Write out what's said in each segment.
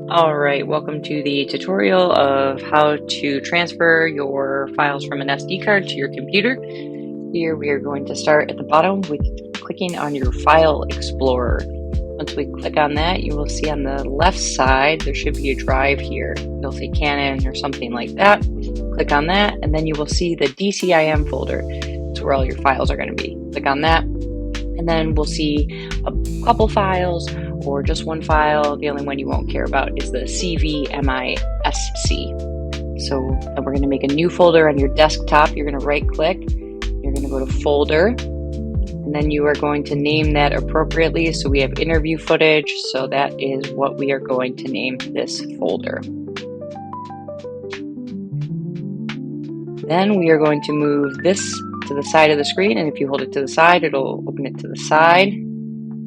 Alright, welcome to the tutorial of how to transfer your files from an SD card to your computer. Here we are going to start at the bottom with clicking on your File Explorer. Once we click on that, you will see on the left side there should be a drive here. It'll say Canon or something like that. Click on that and then you will see the DCIM folder. That's where all your files are going to be. Click on that and then we'll see a couple files or just one file. The only one you won't care about is the CVMISC. So we're going to make a new folder on your desktop. You're going to right click, you're going to go to folder, and then you are going to name that appropriately. So we have interview footage, so that is what we are going to name this folder. Then we are going to move this to the side of the screen, and if you hold it to the side, it'll open it to the side.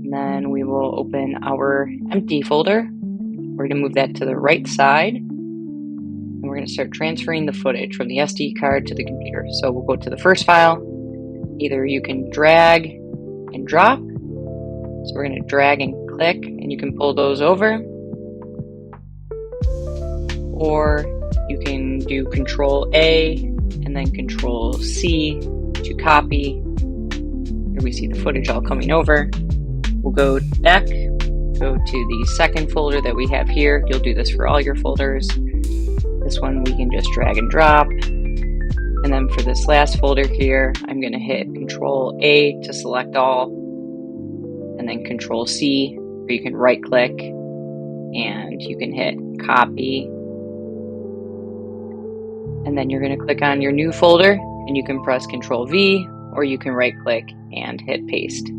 And then we will open our empty folder. We're going to move that to the right side. And we're going to start transferring the footage from the SD card to the computer. So we'll go to the first file. Either you can drag and drop. So we're going to drag and click, and you can pull those over. Or you can do Control A and then Control C to copy. Here we see the footage all coming over. We'll go back, go to the second folder that we have here. You'll do this for all your folders. This one we can just drag and drop. And then for this last folder here, I'm going to hit Control A to select all, and then Control C, where you can right click and you can hit copy. And then you're going to click on your new folder and you can press Control V, or you can right click and hit paste.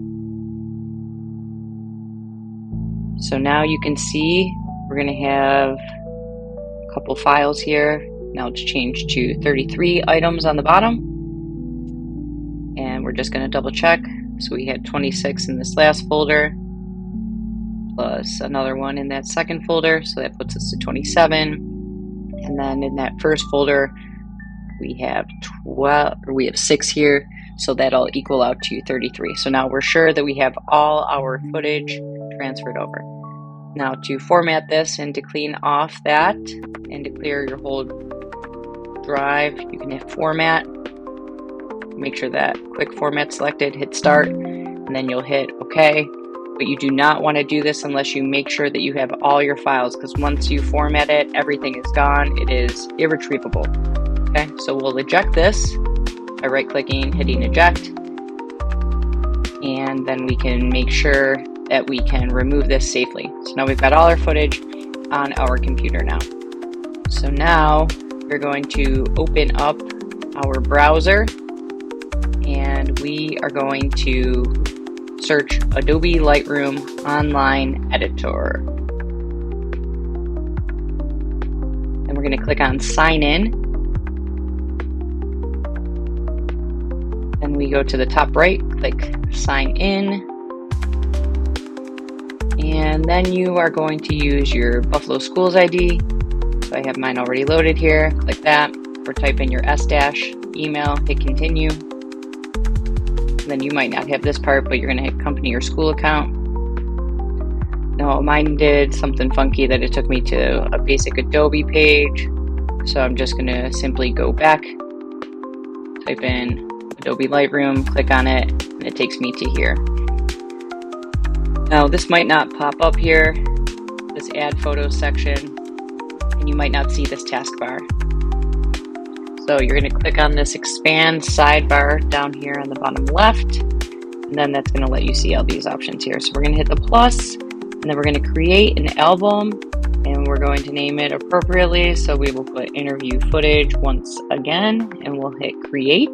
So now you can see we're going to have a couple files here. Now it's changed to 33 items on the bottom. And we're just going to double check. So we had 26 in this last folder, plus another one in that second folder. So that puts us to 27. And then in that first folder, we have 6 here. So that'll equal out to 33. So now we're sure that we have all our footage transferred over. Now to format this and to clean off that and to clear your whole drive, you can hit format, make sure that quick format selected, hit start, and then you'll hit OK. But you do not want to do this unless you make sure that you have all your files, because once you format it, everything is gone. It is irretrievable. Okay, so we'll eject this by right clicking, hitting eject, and then we can make sure that we can remove this safely. So now we've got all our footage on our computer now. So now we're going to open up our browser and we are going to search Adobe Lightroom Online Editor. And we're going to click on Sign In. Then we go to the top right, click Sign In. And then you are going to use your Buffalo Schools ID. So I have mine already loaded here. Click that, or type in your S- email, hit continue. And then you might not have this part, but you're going to hit company or school account. No, mine did something funky that it took me to a basic Adobe page. So I'm just going to simply go back, type in Adobe Lightroom, click on it, and it takes me to here. Now this might not pop up here, this add photos section, and you might not see this taskbar. So you're going to click on this expand sidebar down here on the bottom left, and then that's going to let you see all these options here. So we're going to hit the plus, and then we're going to create an album, and we're going to name it appropriately. So we will put interview footage once again, and we'll hit create.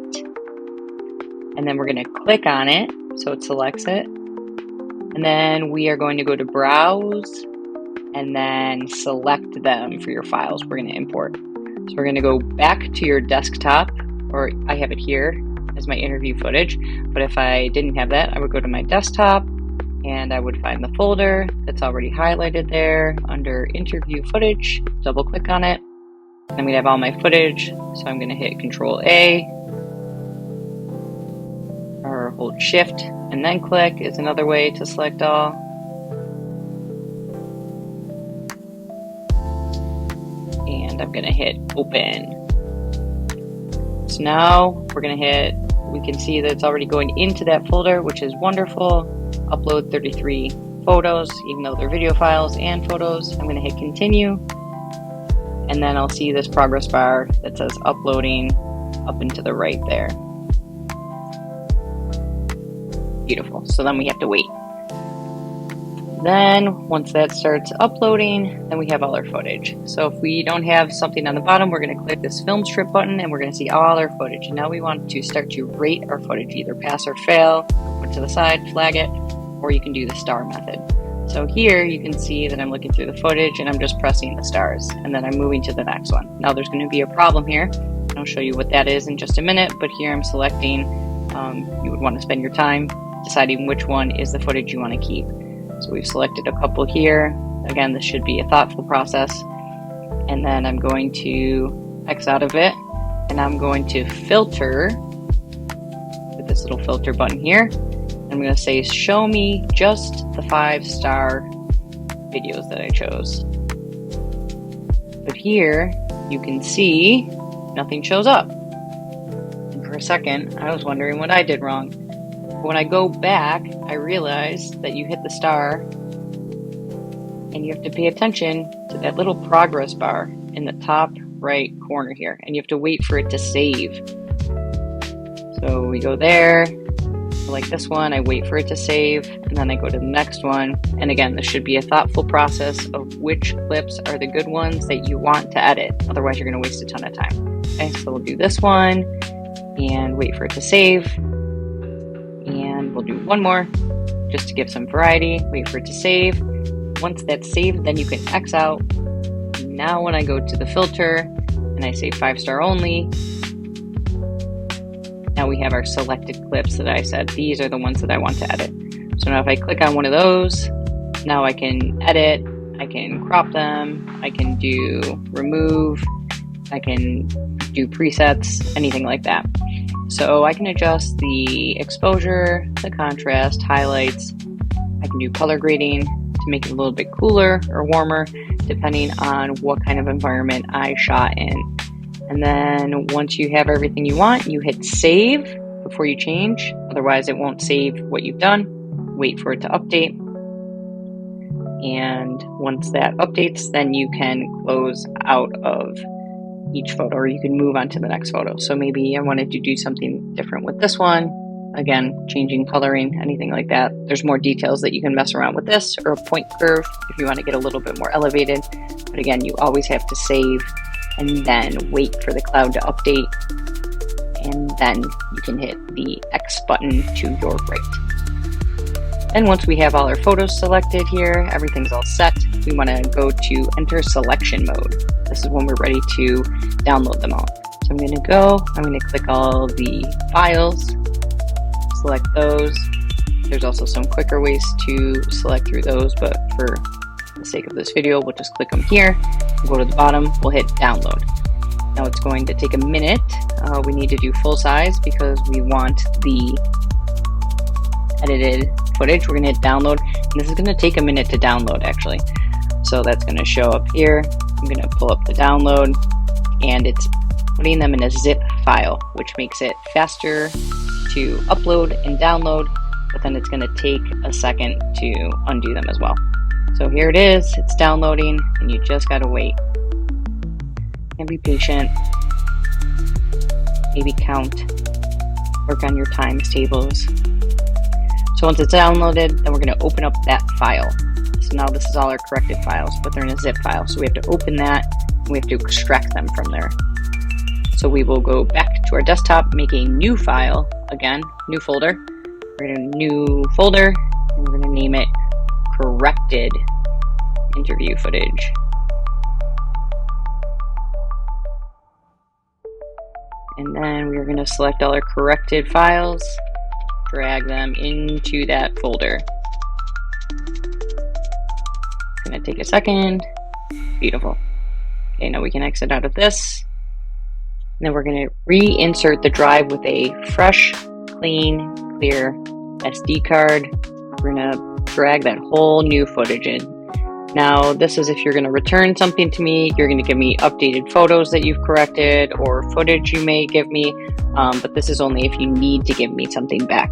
And then we're going to click on it so it selects it. And then we are going to go to browse and then select them for your files we're going to import. So we're going to go back to your desktop, or I have it here as my interview footage. But if I didn't have that, I would go to my desktop and I would find the folder that's already highlighted there under interview footage, double click on it. And we'd have all my footage. So I'm going to hit Control A, or hold Shift and then click is another way to select all. and I'm gonna hit open. So now we're gonna hit, we can see that it's already going into that folder, which is wonderful. Upload 33 photos, even though they're video files and photos. I'm gonna hit continue, and then I'll see this progress bar that says uploading up and to the right there. Beautiful. So then we have to wait. Then once that starts uploading, then we have all our footage. So if we don't have something on the bottom, we're going to click this film strip button and we're going to see all our footage. And now we want to start to rate our footage, either pass or fail, put it to the side, flag it, or you can do the star method. So here you can see that I'm looking through the footage and I'm just pressing the stars, and then I'm moving to the next one. Now there's going to be a problem here. I'll show you what that is in just a minute, but here I'm selecting, you would want to spend your time deciding which one is the footage you want to keep. So we've selected a couple here. Again, this should be a thoughtful process. And then I'm going to X out of it, and I'm going to filter with this little filter button here. I'm going to say, show me just the 5-star videos that I chose. But here you can see nothing shows up. And for a second, I was wondering what I did wrong. When I go back, I realize that you hit the star and you have to pay attention to that little progress bar in the top right corner here, and you have to wait for it to save. So we go there, like this one, I wait for it to save, and then I go to the next one. And again, this should be a thoughtful process of which clips are the good ones that you want to edit. Otherwise, you're going to waste a ton of time. Okay, so we'll do this one and wait for it to save. And we'll do one more just to give some variety. Wait for it to save. Once that's saved, then you can X out. Now when I go to the filter and I say 5-star only, now we have our selected clips that I said these are the ones that I want to edit. So now if I click on one of those, now I can edit, I can crop them, I can do remove, I can do presets, anything like that. So I can adjust the exposure, the contrast, highlights. I can do color grading to make it a little bit cooler or warmer, depending on what kind of environment I shot in. And then once you have everything you want, you hit save before you change. Otherwise, it won't save what you've done. Wait for it to update. And once that updates, then you can close out of each photo, or you can move on to the next photo. So maybe I wanted to do something different with this one. Again, changing coloring, anything like that. There's more details that you can mess around with this, or a point curve if you want to get a little bit more elevated. But again, you always have to save and then wait for the cloud to update. And then you can hit the X button to your right. And once we have all our photos selected here, everything's all set, we want to go to enter selection mode. This is when we're ready to download them all. So I'm going to click all the files, select those. There's also some quicker ways to select through those, but for the sake of this video, we'll just click them here. We'll go to the bottom, we'll hit download. Now it's going to take a minute. We need to do full size because we want the edited footage. We're going to hit download, and this is going to take a minute to download actually. So that's going to show up here. I'm going to pull up the download, and it's putting them in a zip file, which makes it faster to upload and download, but then it's going to take a second to undo them as well. So here it is, it's downloading, and you just got to wait. And be patient. Maybe count. Work on your times tables. So once it's downloaded, then we're going to open up that file. So now this is all our corrected files, but they're in a zip file. So we have to open that, and we have to extract them from there. So we will go back to our desktop, make a new file, again, new folder. We're going to new folder, and we're going to name it corrected interview footage. And then we're going to select all our corrected files, drag them into that folder. It's going to take a second. Beautiful. Okay, now we can exit out of this. And then we're going to reinsert the drive with a fresh, clean, clear SD card. We're going to drag that whole new footage in. Now, this is if you're going to return something to me, you're going to give me updated photos that you've corrected or footage you may give me, but this is only if you need to give me something back.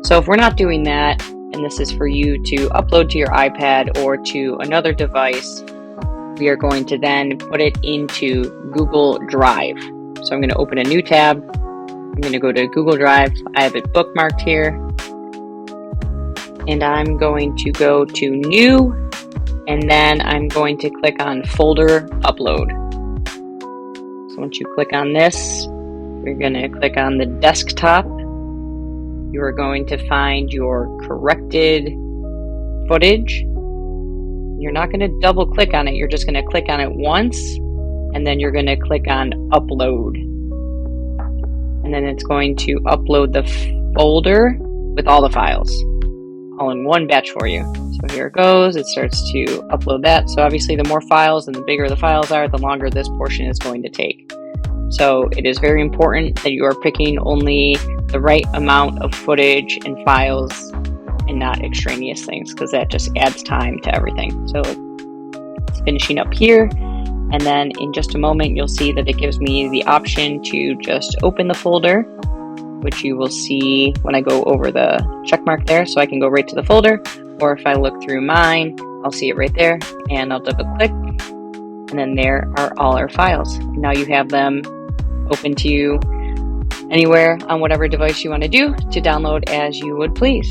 So if we're not doing that, and this is for you to upload to your iPad or to another device, we are going to then put it into Google Drive. So I'm going to open a new tab. I'm going to go to Google Drive. I have it bookmarked here. And I'm going to go to New, and then I'm going to click on Folder Upload. So once you click on this, you're going to click on the desktop. You are going to find your corrected footage. You're not going to double click on it. You're just going to click on it once, and then you're going to click on Upload. And then it's going to upload the folder with all the files, all in one batch for you. So here it goes. It starts to upload that. So obviously the more files and the bigger the files are, the longer this portion is going to take. So it is very important that you are picking only the right amount of footage and files and not extraneous things, because that just adds time to everything. So it's finishing up here, and then in just a moment you'll see that it gives me the option to just open the folder, which you will see when I go over the check mark there. So I can go right to the folder, or if I look through mine, I'll see it right there, and I'll double click, and then there are all our files. Now you have them open to you anywhere on whatever device you want to do to download as you would please.